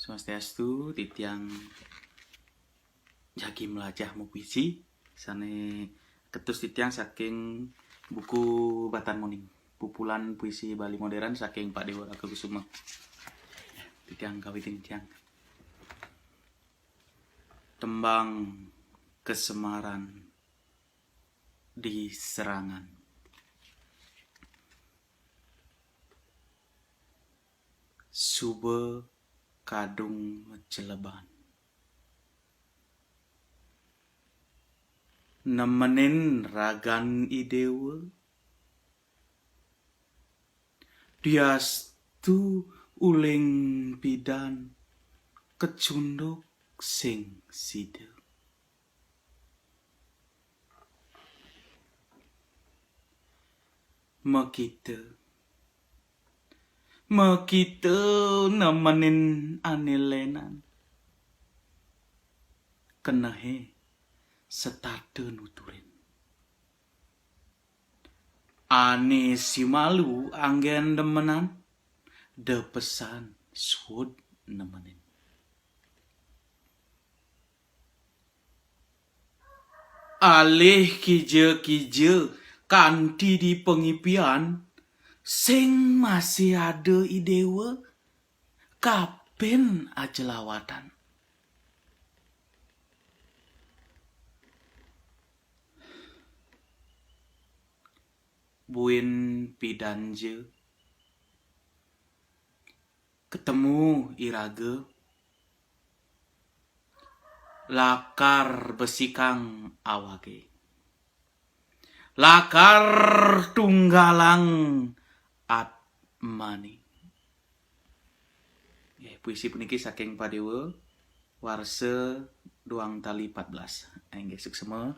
Swastiastu titiang jagi melajah puisi sane ketus titiang saking buku Batan Moning pupulan puisi Bali modern saking Pak Dewa Kusuma titiang kawitin tiang tembang kesemaran di serangan sube kadung celeban nemenin ragan idewe diastu uling pidan kecunduk sing side Mekite nemenin anelenan kenehe setade nuturin ane si malu anggen demenan de pesan suud nemenin alih kije kanti di pengipian sing masih ada idewe kapen aja lawatan buin pidanje ketemu irage lakar besikang awage lakar tunggalang atmani. Puisi puniki saking Padewa warse Duang Tali 14. Nggih suksema.